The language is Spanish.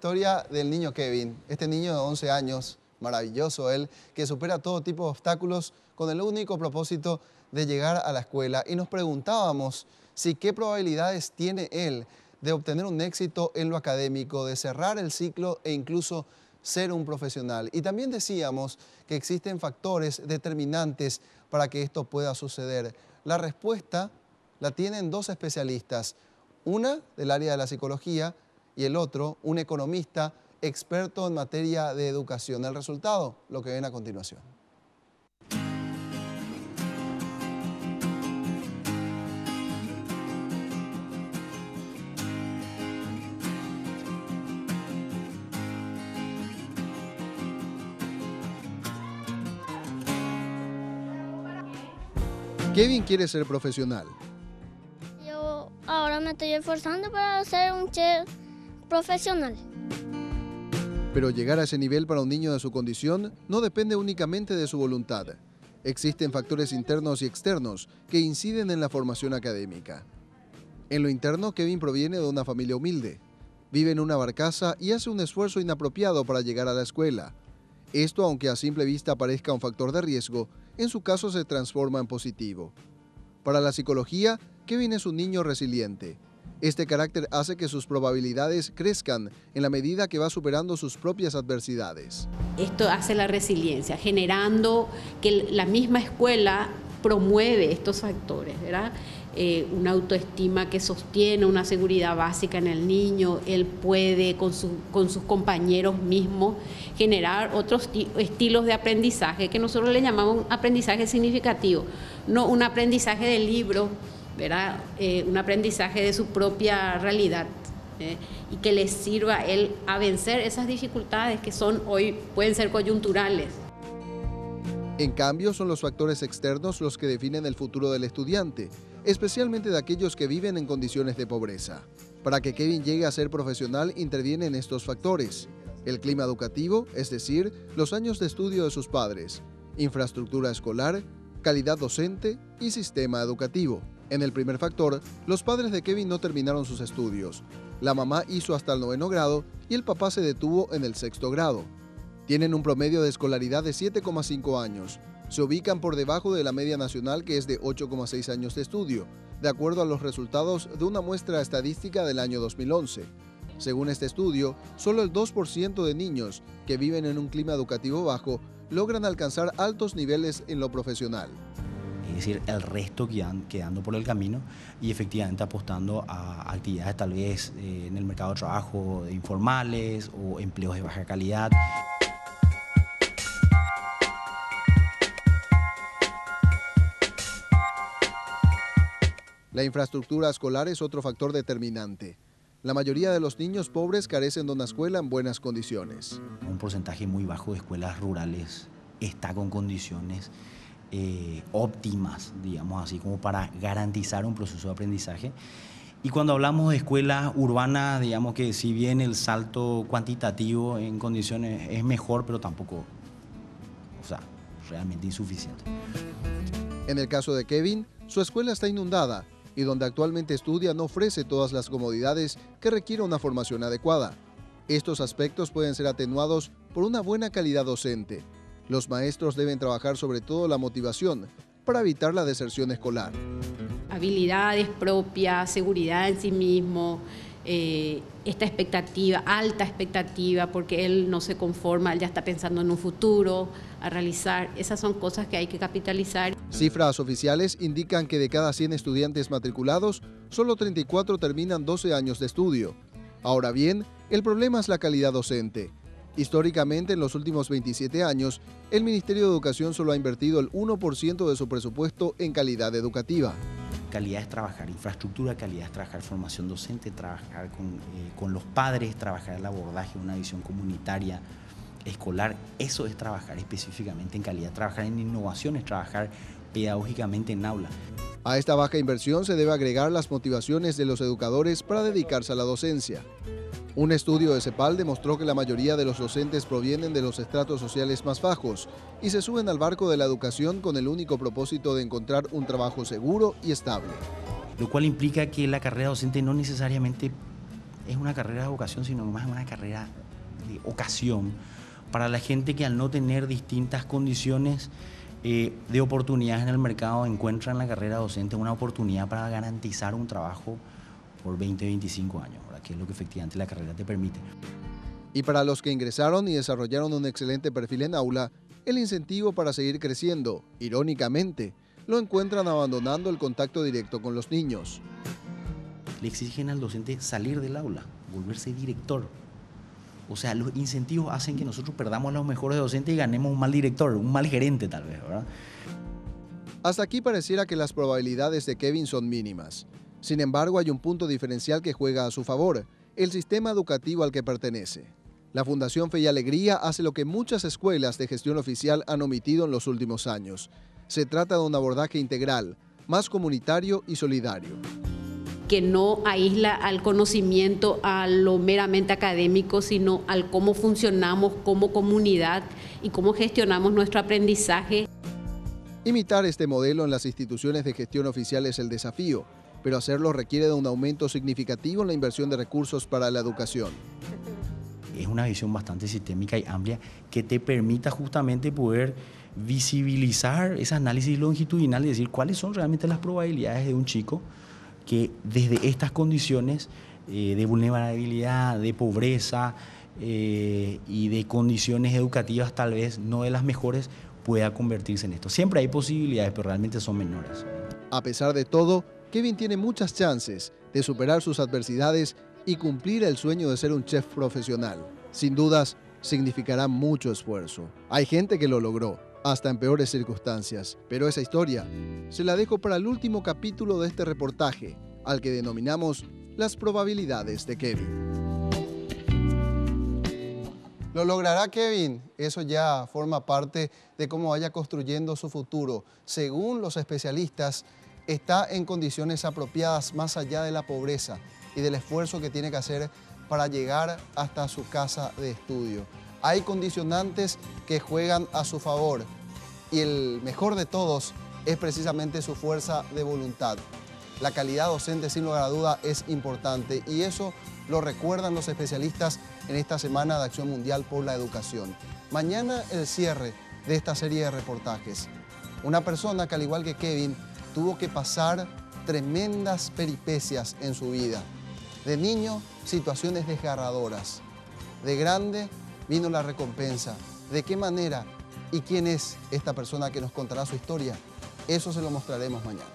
historia del niño Kevin, este niño de 11 años, maravilloso él, que supera todo tipo de obstáculos con el único propósito de llegar a la escuela. Y nos preguntábamos si qué probabilidades tiene él de obtener un éxito en lo académico, de cerrar el ciclo e incluso ser un profesional. Y también decíamos que existen factores determinantes para que esto pueda suceder. La respuesta la tienen dos especialistas, una del área de la psicología y el otro, un economista experto en materia de educación. El resultado, lo que ven a continuación. Kevin quiere ser profesional. Yo ahora me estoy esforzando para ser un chef profesional. Pero llegar a ese nivel para un niño de su condición no depende únicamente de su voluntad. Existen factores internos y externos que inciden en la formación académica. En lo interno, Kevin proviene de una familia humilde. Vive en una barcaza y hace un esfuerzo inapropiado para llegar a la escuela. Esto, aunque a simple vista parezca un factor de riesgo, en su caso se transforma en positivo. Para la psicología, Kevin es un niño resiliente. Este carácter hace que sus probabilidades crezcan en la medida que va superando sus propias adversidades. Esto hace la resiliencia, generando que la misma escuela promueve estos factores, ¿verdad? Una autoestima que sostiene una seguridad básica en el niño. Él puede con sus compañeros mismos generar otros estilos de aprendizaje que nosotros le llamamos aprendizaje significativo, no un aprendizaje de libro, ¿verdad? Un aprendizaje de su propia realidad, y que le sirva a él a vencer esas dificultades que hoy pueden ser coyunturales. En cambio, son los factores externos los que definen el futuro del estudiante, especialmente de aquellos que viven en condiciones de pobreza. Para que Kevin llegue a ser profesional, intervienen estos factores: el clima educativo, es decir, los años de estudio de sus padres, infraestructura escolar, calidad docente y sistema educativo. En el primer factor, los padres de Kevin no terminaron sus estudios. La mamá hizo hasta el 9º grado y el papá se detuvo en el 6º grado. Tienen un promedio de escolaridad de 7,5 años. Se ubican por debajo de la media nacional, que es de 8,6 años de estudio, de acuerdo a los resultados de una muestra estadística del año 2011. Según este estudio, solo el 2% de niños que viven en un clima educativo bajo logran alcanzar altos niveles en lo profesional. Es decir, el resto quedando por el camino y efectivamente apostando a actividades tal vez en el mercado de trabajo informales o empleos de baja calidad. La infraestructura escolar es otro factor determinante. La mayoría de los niños pobres carecen de una escuela en buenas condiciones. Un porcentaje muy bajo de escuelas rurales está con condiciones óptimas, digamos así, como para garantizar un proceso de aprendizaje. Y cuando hablamos de escuelas urbanas, digamos que si bien el salto cuantitativo en condiciones es mejor, pero tampoco, realmente insuficiente. En el caso de Kevin, su escuela está inundada y donde actualmente estudia no ofrece todas las comodidades que requiere una formación adecuada. Estos aspectos pueden ser atenuados por una buena calidad docente. Los maestros deben trabajar sobre todo la motivación para evitar la deserción escolar. Habilidades propias, seguridad en sí mismo, esta expectativa, alta expectativa, porque él no se conforma, él ya está pensando en un futuro a realizar. Esas son cosas que hay que capitalizar. Cifras oficiales indican que de cada 100 estudiantes matriculados, solo 34 terminan 12 años de estudio. Ahora bien, el problema es la calidad docente. Históricamente, en los últimos 27 años, el Ministerio de Educación solo ha invertido el 1% de su presupuesto en calidad educativa. Calidad es trabajar, infraestructura, calidad es trabajar, formación docente, trabajar con los padres, trabajar el abordaje, una visión comunitaria, escolar. Eso es trabajar específicamente en calidad, trabajar en innovaciones, trabajar pedagógicamente en aula. A esta baja inversión se debe agregar las motivaciones de los educadores para dedicarse a la docencia. Un estudio de CEPAL demostró que la mayoría de los docentes provienen de los estratos sociales más bajos y se suben al barco de la educación con el único propósito de encontrar un trabajo seguro y estable. Lo cual implica que la carrera docente no necesariamente es una carrera de vocación, sino más una carrera de ocasión para la gente que al no tener distintas condiciones de oportunidades en el mercado encuentra en la carrera docente una oportunidad para garantizar un trabajo por 20, 25 años, ¿verdad? Que es lo que efectivamente la carrera te permite. Y para los que ingresaron y desarrollaron un excelente perfil en aula, el incentivo para seguir creciendo, irónicamente, lo encuentran abandonando el contacto directo con los niños. Le exigen al docente salir del aula, volverse director. O sea, los incentivos hacen que nosotros perdamos a los mejores docentes y ganemos un mal director, un mal gerente tal vez, ¿verdad? Hasta aquí pareciera que las probabilidades de Kevin son mínimas. Sin embargo, hay un punto diferencial que juega a su favor, el sistema educativo al que pertenece. La Fundación Fe y Alegría hace lo que muchas escuelas de gestión oficial han omitido en los últimos años. Se trata de un abordaje integral, más comunitario y solidario. Que no aísla al conocimiento a lo meramente académico, sino al cómo funcionamos como comunidad y cómo gestionamos nuestro aprendizaje. Imitar este modelo en las instituciones de gestión oficial es el desafío, pero hacerlo requiere de un aumento significativo en la inversión de recursos para la educación. Es una visión bastante sistémica y amplia que te permita justamente poder visibilizar ese análisis longitudinal y decir cuáles son realmente las probabilidades de un chico que desde estas condiciones de vulnerabilidad, de pobreza y de condiciones educativas tal vez no de las mejores pueda convertirse en esto. Siempre hay posibilidades, pero realmente son menores. A pesar de todo, Kevin tiene muchas chances de superar sus adversidades y cumplir el sueño de ser un chef profesional. Sin dudas, significará mucho esfuerzo. Hay gente que lo logró, hasta en peores circunstancias, pero esa historia se la dejo para el último capítulo de este reportaje, al que denominamos Las probabilidades de Kevin. ¿Lo logrará Kevin? Eso ya forma parte de cómo vaya construyendo su futuro. Según los especialistas, está en condiciones apropiadas más allá de la pobreza y del esfuerzo que tiene que hacer para llegar hasta su casa de estudio. Hay condicionantes que juegan a su favor y el mejor de todos es precisamente su fuerza de voluntad. La calidad docente, sin lugar a duda, es importante y eso lo recuerdan los especialistas en esta Semana de Acción Mundial por la Educación. Mañana el cierre de esta serie de reportajes. Una persona que, al igual que Kevin, tuvo que pasar tremendas peripecias en su vida. De niño, situaciones desgarradoras. De grande, vino la recompensa. ¿De qué manera? ¿Y quién es esta persona que nos contará su historia? Eso se lo mostraremos mañana.